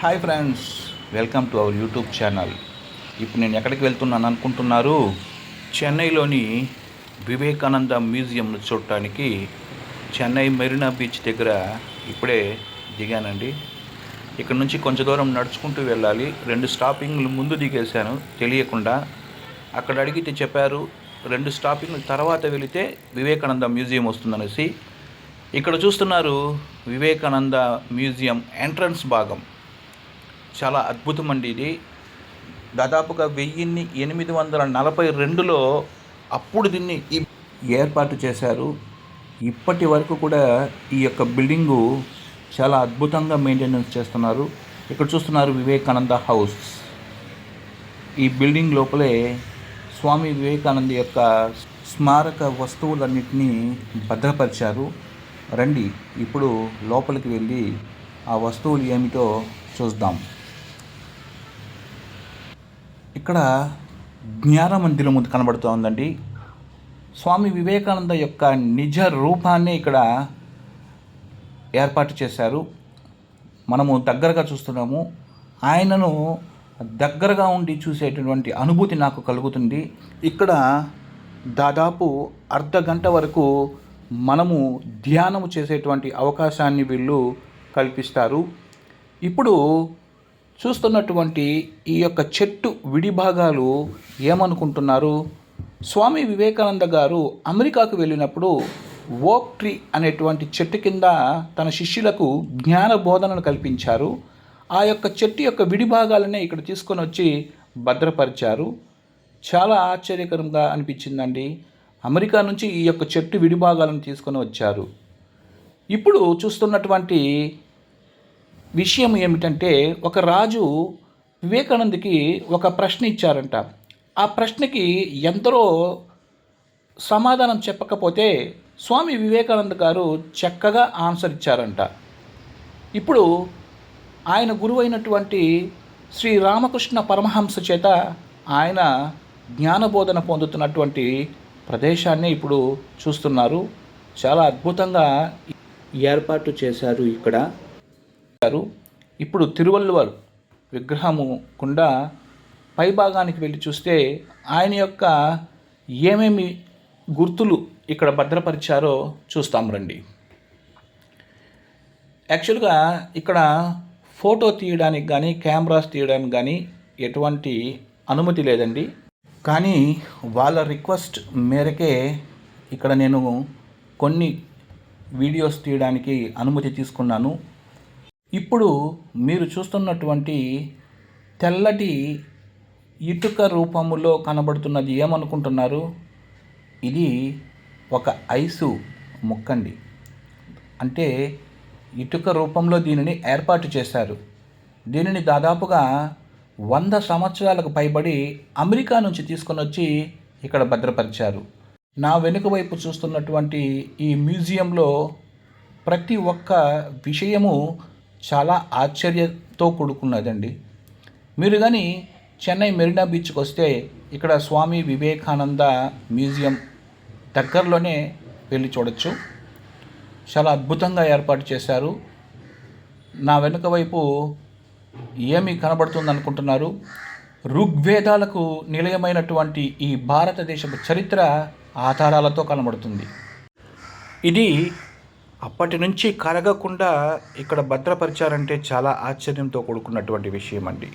Hi friends, welcome to our YouTube channel. ఇప్పుడు నేను ఎక్కడికి వెళ్తున్నాను అనుకుంటున్నారు? చెన్నైలోని వివేకానంద మ్యూజియంను చూడటానికి చెన్నై మెరీనా బీచ్ దగ్గర ఇప్పుడే దిగానండి. ఇక్కడ నుంచి కొంచెం దూరం నడుచుకుంటూ వెళ్ళాలి. 2 స్టాపింగ్లు ముందు దిగేశాను తెలియకుండా. అక్కడ అడిగితే చెప్పారు 2 స్టాపింగ్ల తర్వాత వెళితే వివేకానంద మ్యూజియం వస్తుందనేసి. ఇక్కడ చూస్తున్నారు వివేకానంద మ్యూజియం ఎంట్రన్స్ భాగం. చాలా అద్భుతం అండి ఇది. దాదాపుగా 1842లో అప్పుడు దీన్ని ఏర్పాటు చేశారు. ఇప్పటి వరకు కూడా ఈ యొక్క బిల్డింగు చాలా అద్భుతంగా మెయింటెనెన్స్ చేస్తున్నారు. ఇక్కడ చూస్తున్నారు వివేకానంద హౌస్. ఈ బిల్డింగ్ లోపలే స్వామి వివేకానంద యొక్క స్మారక వస్తువులన్నింటినీ భద్రపరిచారు. రండి ఇప్పుడు లోపలికి వెళ్ళి ఆ వస్తువులు ఏమిటో చూద్దాం. ఇక్కడ జ్ఞాన మందిరం కనబడుతూ ఉందండి. స్వామి వివేకానంద యొక్క నిజ రూపాన్ని ఇక్కడ ఏర్పాటు చేశారు. మనము దగ్గరగా చూస్తున్నాము. ఆయనను దగ్గరగా ఉండి చూసేటటువంటి అనుభూతి నాకు కలుగుతుంది. ఇక్కడ దాదాపు అర్ధగంట వరకు మనము ధ్యానము చేసేటువంటి అవకాశాన్ని వీళ్ళు కల్పిస్తారు. ఇప్పుడు చూస్తున్నటువంటి ఈ యొక్క చెట్టు విడిభాగాలు ఏమనుకుంటున్నారు? స్వామి వివేకానంద గారు అమెరికాకు వెళ్ళినప్పుడు ఓక్ ట్రీ అనేటువంటి చెట్టు కింద తన శిష్యులకు జ్ఞాన బోధనను కల్పించారు. ఆ యొక్క చెట్టు యొక్క విడిభాగాలనే ఇక్కడ తీసుకొని వచ్చి భద్రపరిచారు. చాలా ఆశ్చర్యకరంగా అనిపించిందండి. అమెరికా నుంచి ఈ యొక్క చెట్టు విడిభాగాలను తీసుకొని వచ్చారు. ఇప్పుడు చూస్తున్నటువంటి విషయం ఏమిటంటే, ఒక రాజు వివేకానందకి ఒక ప్రశ్న ఇచ్చారంట. ఆ ప్రశ్నకి ఎందరో సమాధానం చెప్పకపోతే స్వామి వివేకానంద గారు చక్కగా ఆన్సర్ ఇచ్చారంట. ఇప్పుడు ఆయన గురువైనటువంటి శ్రీ రామకృష్ణ పరమహంస చేత ఆయన జ్ఞానబోధన పొందుతున్నటువంటి ప్రదేశాన్ని ఇప్పుడు చూస్తున్నారు. చాలా అద్భుతంగా ఏర్పాటు చేశారు ఇక్కడ. ఇప్పుడు తిరువల్లువర్ విగ్రహము కుండ పైభాగానికి వెళ్ళి చూస్తే ఆయన యొక్క ఏమేమి గుర్తులు ఇక్కడ భద్రపరిచారో చూస్తాం రండి. యాక్చువల్గా ఇక్కడ ఫోటో తీయడానికి కానీ కెమెరాస్ తీయడానికి కానీ ఎటువంటి అనుమతి లేదండి. కానీ వాళ్ళ రిక్వెస్ట్ మేరకే ఇక్కడ నేను కొన్ని వీడియోస్ తీయడానికి అనుమతి తీసుకున్నాను. ఇప్పుడు మీరు చూస్తున్నటువంటి తెల్లటి ఇటుక రూపములో కనబడుతున్నది ఏమనుకుంటున్నారు? ఇది ఒక ఐసు ముక్కండి. అంటే ఇటుక రూపంలో దీనిని ఏర్పాటు చేశారు. దీనిని దాదాపుగా 100 సంవత్సరాలకు పైబడి అమెరికా నుంచి తీసుకొని వచ్చి ఇక్కడ భద్రపరిచారు. నా వెనుక వైపు చూస్తున్నటువంటి ఈ మ్యూజియంలో ప్రతి ఒక్క విషయము చాలా ఆశ్చర్యంతో కూడుకున్నదండి. మీరు కానీ చెన్నై మెరీనా బీచ్కి వస్తే ఇక్కడ స్వామి వివేకానంద మ్యూజియం దగ్గరలోనే వెళ్ళి చూడొచ్చు. చాలా అద్భుతంగా ఏర్పాటు చేశారు. నా వెనుక వైపు ఏమి కనబడుతుంది అనుకుంటున్నారు? ఋగ్వేదాలకు నిలయమైనటువంటి ఈ భారతదేశపు చరిత్ర ఆధారాలతో కనబడుతుంది. ఇది అప్పటి నుంచి కరగకుండా ఇక్కడ భద్రపరిచారంటే చాలా ఆశ్చర్యంతో కూడుకున్నటువంటి విషయం అండి.